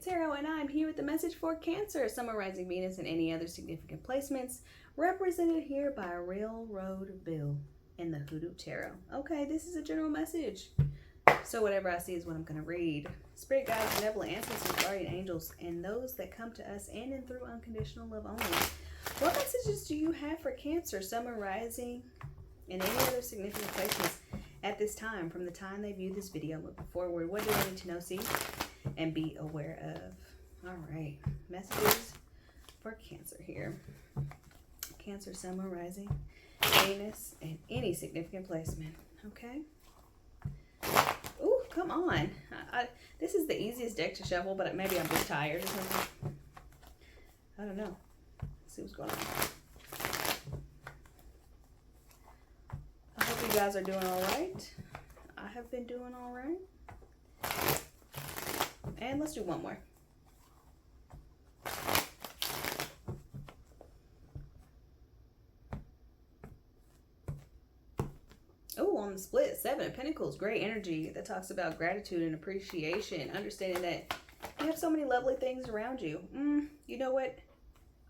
Tarot, and I'm here with the message for Cancer, Sun, Rising, Venus, and any other significant placements represented here by Railroad Bill in the Hoodoo Tarot. Okay, this is a general message, so whatever I see is what I'm going to read. Spirit guides, benevolent ancestors, guardian angels, and those that come to us in and through unconditional love only. What messages do you have for Cancer, Sun, Rising, and any other significant placements at this time, from the time they view this video moving forward? What do they need to know, see, and be aware of? All right, messages for Cancer here. Cancer, Sun, Rising, Venus, and any significant placement. Okay. Ooh, come on. This is the easiest deck to shuffle, but maybe I'm just tired or something. I don't know. Let's see what's going on. I hope you guys are doing all right. I have been doing all right. And let's do one more. Oh, on the split, 7 of Pentacles, great energy that talks about gratitude and appreciation, understanding that you have so many lovely things around you. You know what?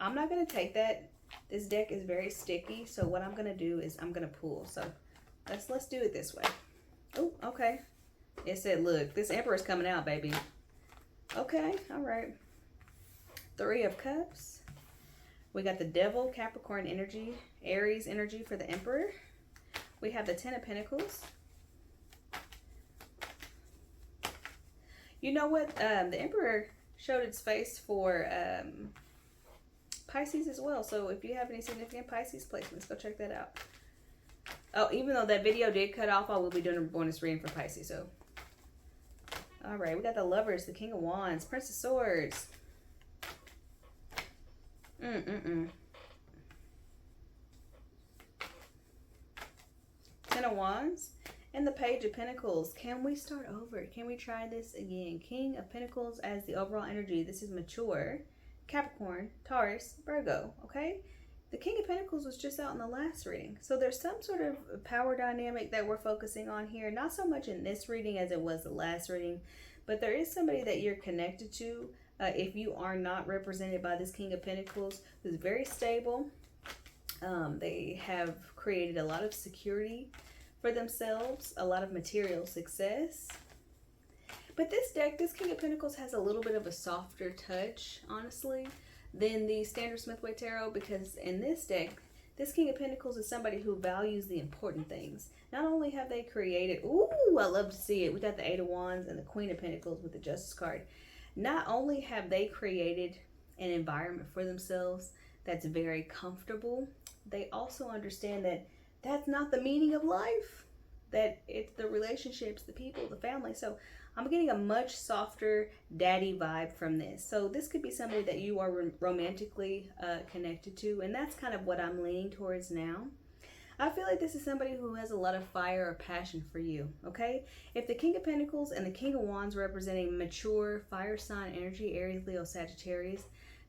I'm not going to take that. This deck is very sticky, so what I'm going to do is I'm going to pull. So let's do it this way. Oh, okay. It said, look, this Emperor's coming out, baby. Okay, all right. 3 of Cups. We got the Devil, Capricorn energy, Aries energy for the Emperor. We have the 10 of Pentacles. You know what? The Emperor showed its face for Pisces as well. So if you have any significant Pisces placements, go check that out. Oh, even though that video did cut off, I will be doing a bonus reading for Pisces. So, all right, we got the Lovers, the King of Wands, Prince of Swords. Ten of Wands and the Page of Pentacles. Can we start over? Can we try this again? King of Pentacles as the overall energy. This is mature. Capricorn, Taurus, Virgo. Okay. The King of Pentacles was just out in the last reading. So there's some sort of power dynamic that we're focusing on here. Not so much in this reading as it was the last reading, but there is somebody that you're connected to if you are not represented by this King of Pentacles, who's very stable. They have created a lot of security for themselves, a lot of material success. But this deck, this King of Pentacles, has a little bit of a softer touch, honestly, than the standard Smith-Waite Tarot, because in this deck, this King of Pentacles is somebody who values the important things. Not only have they created, ooh, I love to see it. We got the 8 of Wands and the Queen of Pentacles with the Justice card. Not only have they created an environment for themselves that's very comfortable, they also understand that that's not the meaning of life. That it's the relationships, the people, the family. So I'm getting a much softer daddy vibe from this. So this could be somebody that you are romantically connected to. And that's kind of what I'm leaning towards now. I feel like this is somebody who has a lot of fire or passion for you, okay? If the King of Pentacles and the King of Wands representing mature fire sign energy, Aries, Leo, Sagittarius,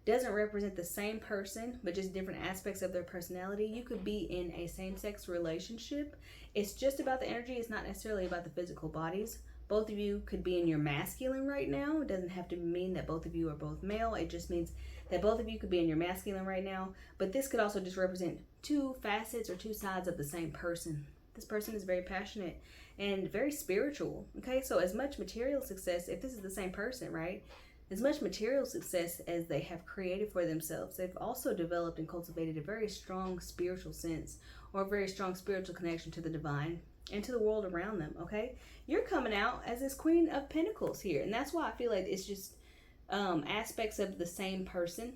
doesn't represent the same person, but just different aspects of their personality, you could be in a same-sex relationship. It's just about the energy. It's not necessarily about the physical bodies. Both of you could be in your masculine right now. It doesn't have to mean that both of you are both male. It just means that both of you could be in your masculine right now. But this could also just represent 2 facets or 2 sides of the same person. This person is very passionate and very spiritual. Okay, so as much material success, if this is the same person, right? As much material success as they have created for themselves, they've also developed and cultivated a very strong spiritual sense or a very strong spiritual connection to the divine and to the world around them, okay? You're coming out as this Queen of Pentacles here, and that's why I feel like it's just aspects of the same person,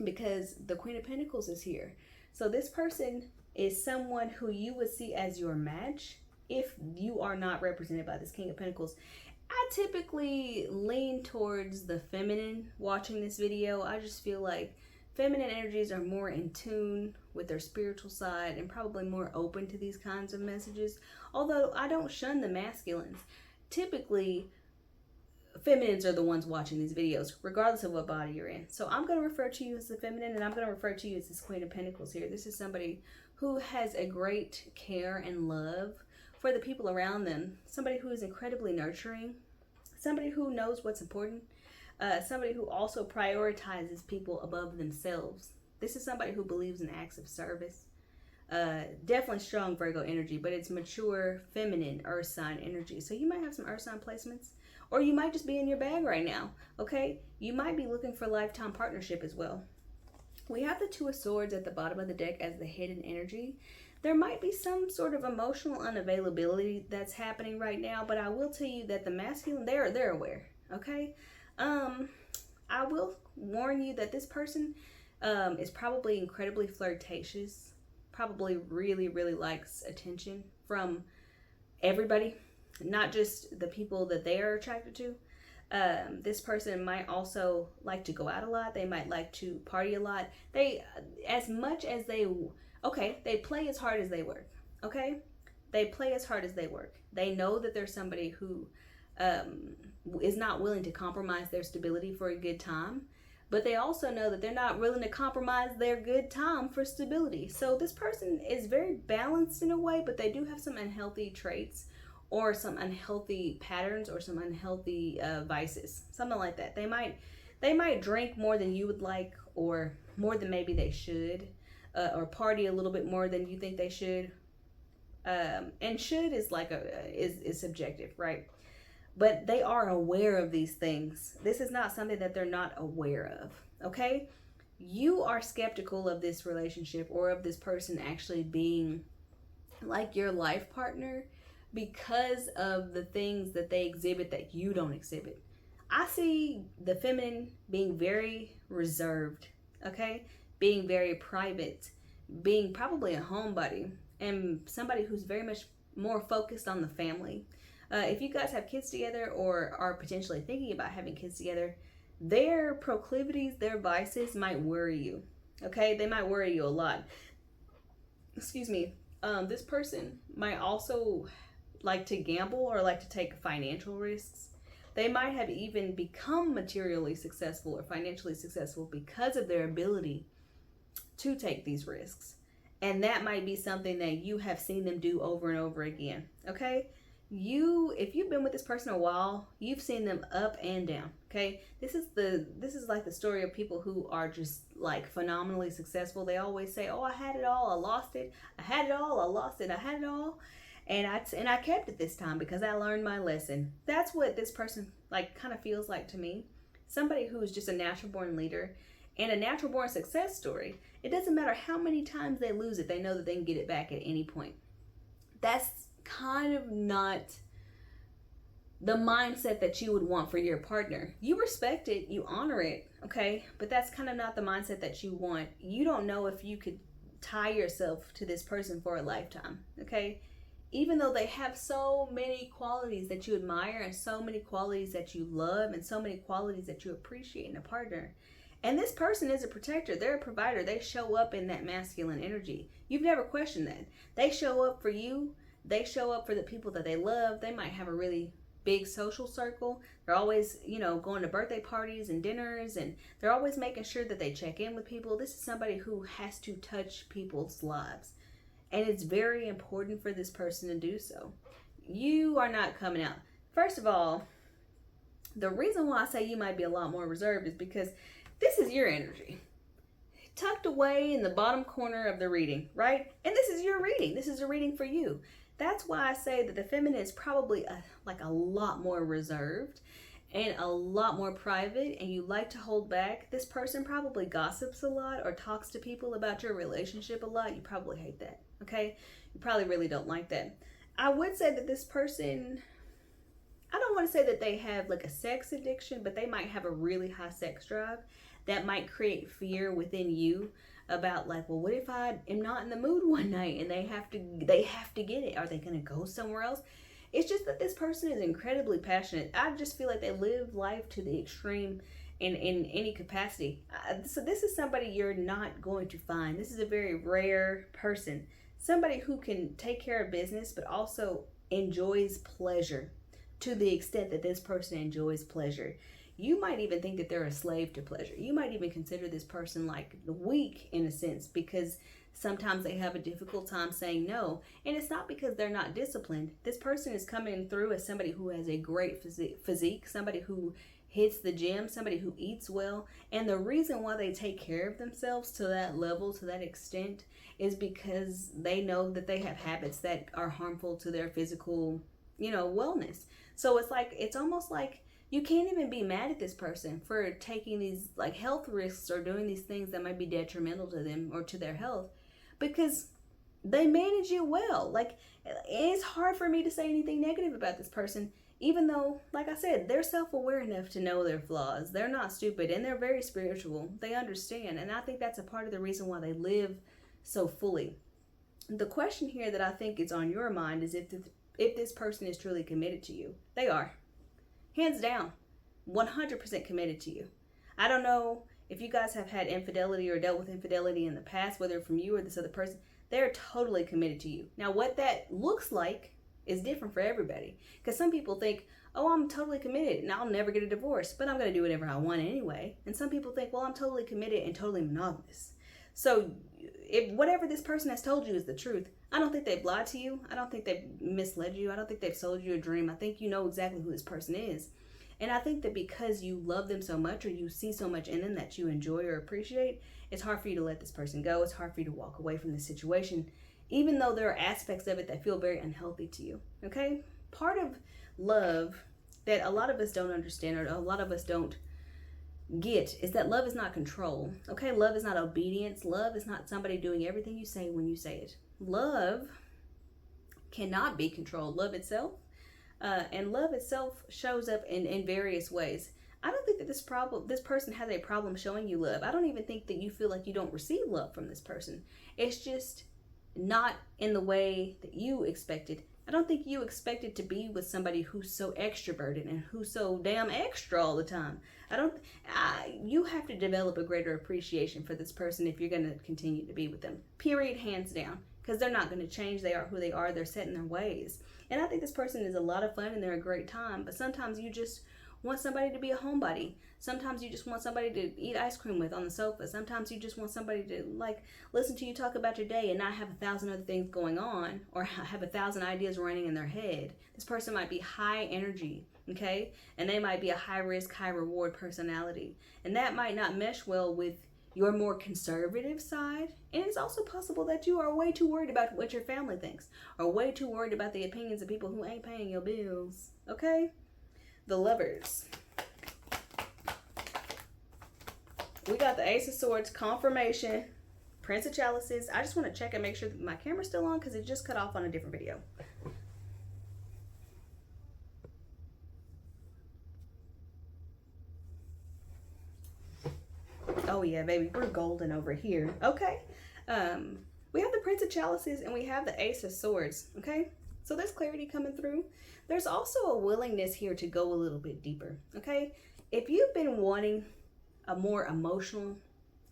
because the Queen of Pentacles is here. So this person is someone who you would see as your match if you are not represented by this King of Pentacles. I typically lean towards the feminine watching this video. I just feel like feminine energies are more in tune with their spiritual side and probably more open to these kinds of messages. Although I don't shun the masculines. Typically, feminines are the ones watching these videos, regardless of what body you're in. So I'm going to refer to you as the feminine, and I'm going to refer to you as this Queen of Pentacles here. This is somebody who has a great care and love for the people around them. Somebody who is incredibly nurturing. Somebody who knows what's important. Somebody who also prioritizes people above themselves. This is somebody who believes in acts of service. Definitely strong Virgo energy, but it's mature, feminine, earth sign energy. So you might have some earth sign placements, or you might just be in your bag right now, okay? You might be looking for lifetime partnership as well. We have the Two of Swords at the bottom of the deck as the hidden energy. There might be some sort of emotional unavailability that's happening right now, but I will tell you that the masculine, they're aware, okay? I will warn you that this person is probably incredibly flirtatious, probably really, really likes attention from everybody, not just the people that they are attracted to. This person might also like to go out a lot. They might like to party a lot. They, as much as they play as hard as they work. Okay, they play as hard as they work. They know that there's somebody who is not willing to compromise their stability for a good time, but they also know that they're not willing to compromise their good time for stability. So this person is very balanced in a way, but they do have some unhealthy traits or some unhealthy patterns or some unhealthy vices, something like that. They might drink more than you would like, or more than maybe they should, or party a little bit more than you think they should. And should is like is subjective, right? But they are aware of these things. This is not something that they're not aware of, okay? You are skeptical of this relationship or of this person actually being like your life partner because of the things that they exhibit that you don't exhibit. I see the feminine being very reserved, okay? Being very private, being probably a homebody, and somebody who's very much more focused on the family. If you guys have kids together or are potentially thinking about having kids together, their proclivities, their vices might worry you, okay? They might worry you a lot. Excuse me. This person might also like to gamble or like to take financial risks. They might have even become materially successful or financially successful because of their ability to take these risks. And that might be something that you have seen them do over and over again, okay? If you've been with this person a while, you've seen them up and down, okay? This is like the story of people who are just like phenomenally successful. They always say, oh, I had it all, I lost it. I had it all, I lost it, I had it all. And I kept it this time because I learned my lesson. That's what this person like kind of feels like to me. Somebody who's just a natural born leader and a natural born success story. It doesn't matter how many times they lose it, they know that they can get it back at any point. That's kind of not the mindset that you would want for your partner. You respect it, you honor it, okay? But that's kind of not the mindset that you want. You don't know if you could tie yourself to this person for a lifetime, okay? Even though they have so many qualities that you admire and so many qualities that you love and so many qualities that you appreciate in a partner. And this person is a protector. They're a provider. They show up in that masculine energy. You've never questioned that. They show up for you. They show up for the people that they love. They might have a really big social circle. They're always, going to birthday parties and dinners, and they're always making sure that they check in with people. This is somebody who has to touch people's lives. And it's very important for this person to do so. You are not coming out. First of all, the reason why I say you might be a lot more reserved is because this is your energy. Tucked away in the bottom corner of the reading, right? And this is your reading. This is a reading for you. That's why I say that the feminine is probably a lot more reserved and a lot more private, and you like to hold back. This person probably gossips a lot or talks to people about your relationship a lot. You probably hate that, okay? You probably really don't like that. I would say that this person, I don't want to say that they have like a sex addiction, but they might have a really high sex drive that might create fear within you about like, well, what if I am not in the mood one night and they have to get it? Are they going to go somewhere else? It's just that this person is incredibly passionate. I just feel like they live life to the extreme in any capacity. So this is somebody you're not going to find. This is a very rare person. Somebody who can take care of business but also enjoys pleasure to the extent that this person enjoys pleasure. You might even think that they're a slave to pleasure. You might even consider this person like weak in a sense because sometimes they have a difficult time saying no. And it's not because they're not disciplined. This person is coming through as somebody who has a great physique, somebody who hits the gym, somebody who eats well. And the reason why they take care of themselves to that level, to that extent, is because they know that they have habits that are harmful to their physical, wellness. So it's almost like you can't even be mad at this person for taking these like health risks or doing these things that might be detrimental to them or to their health, because they manage it well. Like, it's hard for me to say anything negative about this person, even though, like I said, they're self-aware enough to know their flaws. They're not stupid, and they're very spiritual. They understand, and I think that's a part of the reason why they live so fully. The question here that I think is on your mind is if this person is truly committed to you. They are. Hands down. 100% committed to you. I don't know if you guys have had infidelity or dealt with infidelity in the past, whether from you or this other person. They're totally committed to you. Now, what that looks like is different for everybody. Because some people think, oh, I'm totally committed and I'll never get a divorce, but I'm going to do whatever I want anyway. And some people think, well, I'm totally committed and totally monogamous. So if whatever this person has told you is the truth, I don't think they've lied to you. I don't think they've misled you. I don't think they've sold you a dream. I think you know exactly who this person is. And I think that because you love them so much, or you see so much in them that you enjoy or appreciate, it's hard for you to let this person go. It's hard for you to walk away from this situation, even though there are aspects of it that feel very unhealthy to you. Okay? Part of love that a lot of us don't understand, or a lot of us don't get, is that love is not control. Okay? Love is not obedience. Love is not somebody doing everything you say when you say it. Love cannot be controlled. Love itself. And love itself shows up in various ways. I don't think that this person has a problem showing you love. I don't even think that you feel like you don't receive love from this person. It's just not in the way that you expected. I don't think you expected to be with somebody who's so extroverted and who's so damn extra all the time. You have to develop a greater appreciation for this person if you're going to continue to be with them. Period, hands down. Because they're not going to change. They are who they are. They're set in their ways. And I think this person is a lot of fun and they're a great time. But sometimes you just want somebody to be a homebody. Sometimes you just want somebody to eat ice cream with on the sofa. Sometimes you just want somebody to listen to you talk about your day and not have 1,000 other things going on, or have 1,000 ideas running in their head. This person might be high energy, okay? And they might be a high risk, high reward personality. And that might not mesh well with your more conservative side. And it's also possible that you are way too worried about what your family thinks, or way too worried about the opinions of people who ain't paying your bills. Okay? The Lovers. We got the Ace of Swords, confirmation, Prince of Chalices. I just want to check and make sure that my camera's still on, because it just cut off on a different video. Oh yeah, baby, we're golden over here. Okay. We have the Prince of Chalices and we have the Ace of Swords. Okay. So there's clarity coming through. There's also a willingness here to go a little bit deeper. Okay. If you've been wanting a more emotional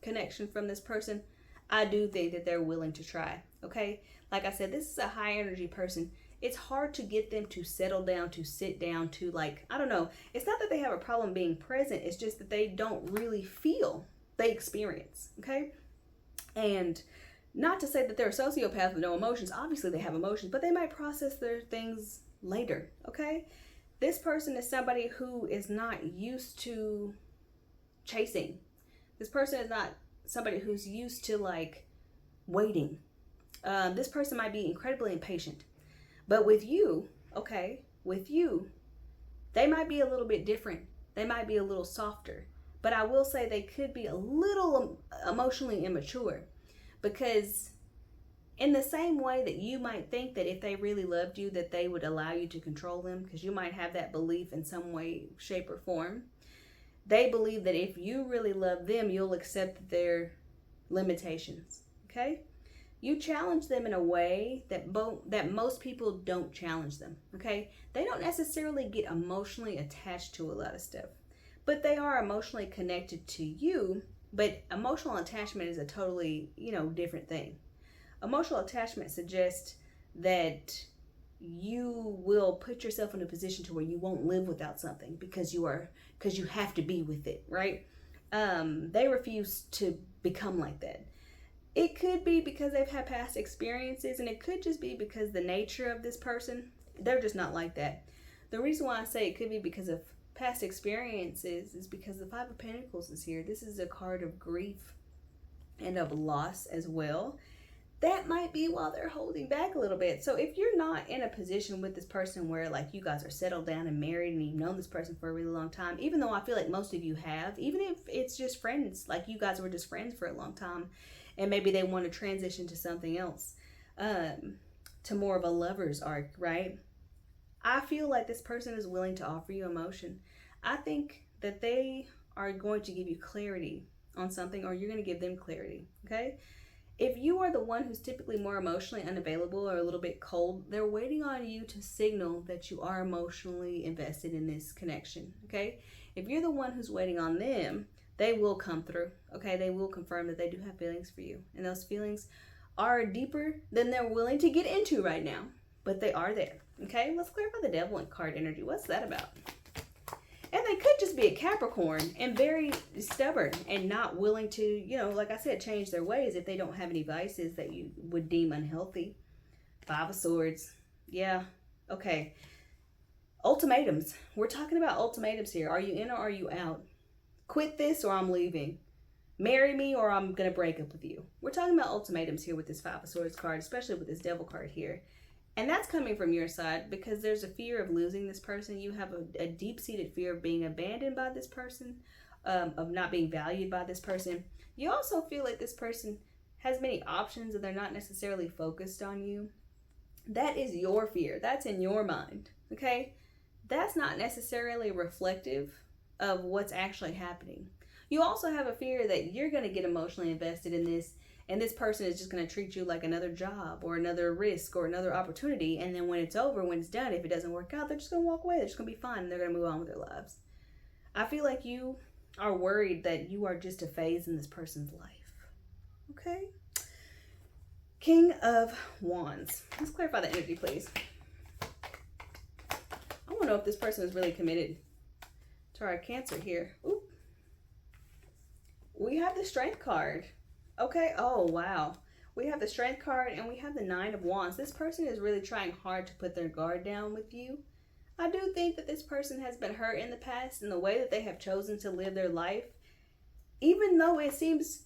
connection from this person, I do think that they're willing to try. Okay. Like I said, this is a high energy person. It's hard to get them to settle down, to sit down, to I don't know. It's not that they have a problem being present. It's just that they don't really feel. They experience, okay? And not to say that they're a sociopath with no emotions. Obviously they have emotions, but they might process their things later, okay? This person is somebody who is not used to chasing. This person is not somebody who's used to waiting. This person might be incredibly impatient. But with you, okay, they might be a little bit different. They might be a little softer. But I will say they could be a little emotionally immature, because in the same way that you might think that if they really loved you that they would allow you to control them, because you might have that belief in some way, shape, or form, they believe that if you really love them, you'll accept their limitations, okay? You challenge them in a way that most people don't challenge them, okay? They don't necessarily get emotionally attached to a lot of stuff. But they are emotionally connected to you. But emotional attachment is a totally, different thing. Emotional attachment suggests that you will put yourself in a position to where you won't live without something because you have to be with it, right? They refuse to become like that. It could be because they've had past experiences, and it could just be because the nature of this person, they're just not like that. The reason why I say it could be because of past experiences is because the Five of Pentacles is here. This is a card of grief and of loss as well. That might be while they're holding back a little bit. So if you're not in a position with this person where like you guys are settled down and married and you've known this person for a really long time, even though I feel like most of you have, even if it's just friends, like you guys were just friends for a long time and maybe they want to transition to something else, to more of a lover's arc, right? I feel like this person is willing to offer you emotion. I think that they are going to give you clarity on something, or you're going to give them clarity, okay? If you are the one who's typically more emotionally unavailable or a little bit cold, they're waiting on you to signal that you are emotionally invested in this connection, okay? If you're the one who's waiting on them, they will come through, okay? They will confirm that they do have feelings for you. And those feelings are deeper than they're willing to get into right now, but they are there, okay? Let's clarify the Devil and card energy. What's that about? And they could just be a Capricorn and very stubborn and not willing to, you know, like I said, change their ways if they don't have any vices that you would deem unhealthy. Five of Swords. Yeah. Okay. Ultimatums. We're talking about ultimatums here. Are you in or are you out? Quit this or I'm leaving. Marry me or I'm going to break up with you. We're talking about ultimatums here with this Five of Swords card, especially with this Devil card here. And that's coming from your side because there's a fear of losing this person. You have a deep-seated fear of being abandoned by this person, of not being valued by this person. You also feel like this person has many options and they're not necessarily focused on you. That is your fear. That's in your mind, okay? That's not necessarily reflective of what's actually happening. You also have a fear that you're going to get emotionally invested in this, and this person is just going to treat you like another job or another risk or another opportunity. And then when it's over, when it's done, if it doesn't work out, they're just going to walk away. They're just going to be fine. And they're going to move on with their lives. I feel like you are worried that you are just a phase in this person's life. Okay? King of Wands. Let's clarify the energy, please. I want to know if this person is really committed to our Cancer here. Oop. We have the Strength card. Okay, oh wow. We have the Strength card and we have the Nine of Wands. This person is really trying hard to put their guard down with you. I do think that this person has been hurt in the past in the way that they have chosen to live their life. Even though it seems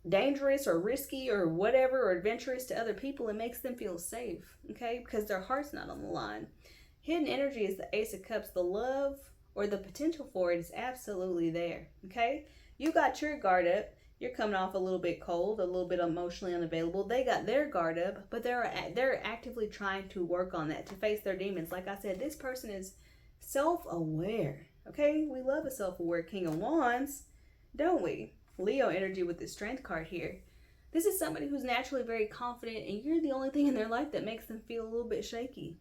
dangerous or risky or whatever or adventurous to other people, it makes them feel safe, okay? Because their heart's not on the line. Hidden energy is the Ace of Cups. The love or the potential for it is absolutely there, okay? You got your guard up. You're coming off a little bit cold, a little bit emotionally unavailable. They got their guard up, but they're actively trying to work on that, to face their demons. Like I said, this person is self-aware, okay? We love a self-aware King of Wands, don't we? Leo energy with the Strength card here. This is somebody who's naturally very confident, and you're the only thing in their life that makes them feel a little bit shaky,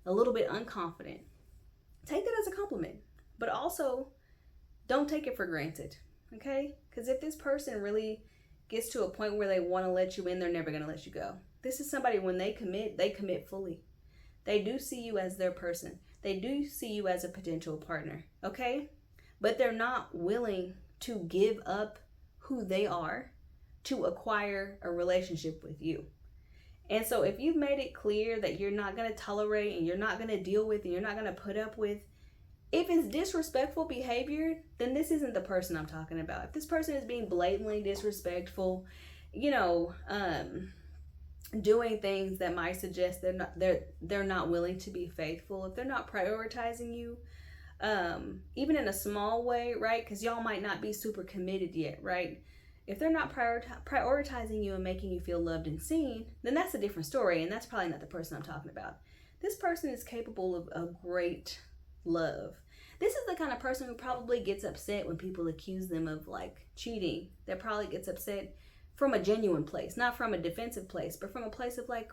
a little bit unconfident. Take that as a compliment, but also don't take it for granted. Okay? Because if this person really gets to a point where they want to let you in, they're never going to let you go. This is somebody, when they commit fully. They do see you as their person. They do see you as a potential partner. Okay? But they're not willing to give up who they are to acquire a relationship with you. And so if you've made it clear that you're not going to tolerate and you're not going to deal with and you're not going to put up with, if it's disrespectful behavior, then this isn't the person I'm talking about. If this person is being blatantly disrespectful, you know, doing things that might suggest they're not willing to be faithful, if they're not prioritizing you, even in a small way, right? Because y'all might not be super committed yet, right? If they're not prioritizing you and making you feel loved and seen, then that's a different story, and that's probably not the person I'm talking about. This person is capable of a great love. This is the kind of person who probably gets upset when people accuse them of like cheating. That probably gets upset from a genuine place, not from a defensive place, but from a place of like,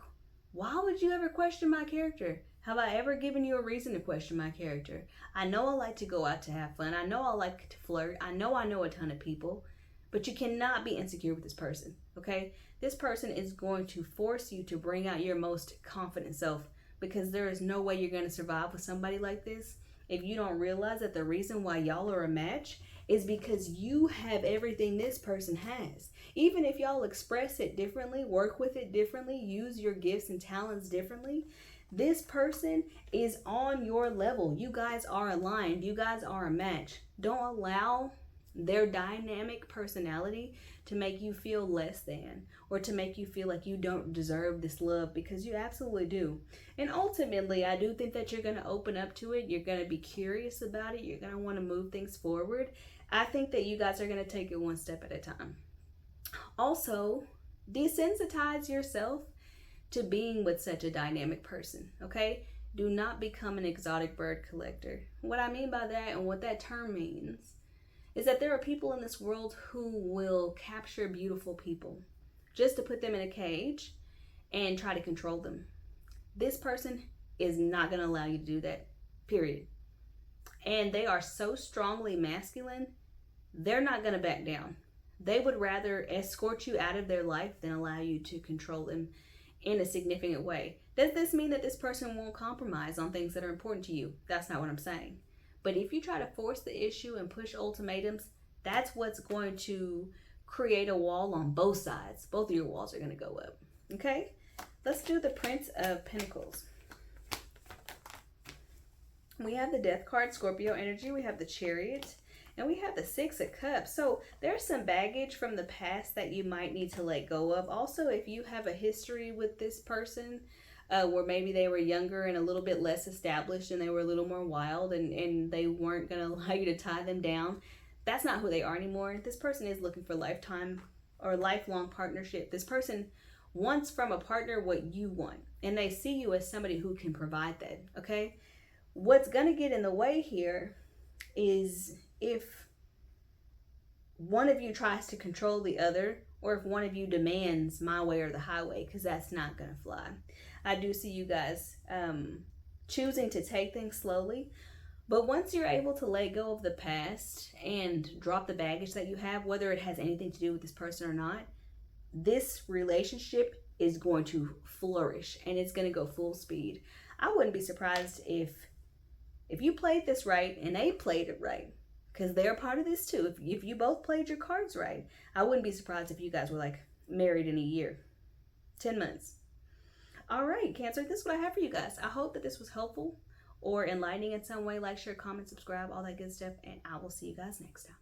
why would you ever question my character? Have I ever given you a reason to question my character? I know I like to go out to have fun. I know I like to flirt. I know a ton of people, but you cannot be insecure with this person, okay? This person is going to force you to bring out your most confident self, because there is no way you're going to survive with somebody like this if you don't realize that the reason why y'all are a match is because you have everything this person has. Even if y'all express it differently, work with it differently, use your gifts and talents differently, This person is on your level. You guys are aligned. You guys are a match. Don't allow their dynamic personality to make you feel less than, or to make you feel like you don't deserve this love, because you absolutely do. And ultimately, I do think that you're going to open up to it. You're going to be curious about it. You're going to want to move things forward. I think that you guys are going to take it one step at a time. Also, desensitize yourself to being with such a dynamic person, okay? Do not become an exotic bird collector. What I mean by that, and what that term means, is that there are people in this world who will capture beautiful people just to put them in a cage and try to control them. This person is not going to allow you to do that, period. And they are so strongly masculine, they're not going to back down. They would rather escort you out of their life than allow you to control them in a significant way. Does this mean that this person won't compromise on things that are important to you? That's not what I'm saying. But if you try to force the issue and push ultimatums, that's what's going to create a wall on both sides. Both of your walls are going to go up. Okay? Let's do the Prince of Pentacles. We have the Death card, Scorpio energy. We have the Chariot. And we have the Six of Cups. So there's some baggage from the past that you might need to let go of. Also, if you have a history with this person, where maybe they were younger and a little bit less established and they were a little more wild, and they weren't going to allow you to tie them down, that's not who they are anymore. This person is looking for lifetime or lifelong partnership. This person wants from a partner what you want, and they see you as somebody who can provide that, okay? What's going to get in the way here is if one of you tries to control the other, or if one of you demands my way or the highway, because that's not going to fly. I do see you guys choosing to take things slowly, but once you're able to let go of the past and drop the baggage that you have, whether it has anything to do with this person or not, this relationship is going to flourish and it's going to go full speed. I wouldn't be surprised if you played this right and they played it right, because they're part of this too. If you both played your cards right, I wouldn't be surprised if you guys were like married in a year, 10 months. All right, Cancer, this is what I have for you guys. I hope that this was helpful or enlightening in some way. Like, share, comment, subscribe, all that good stuff, and I will see you guys next time.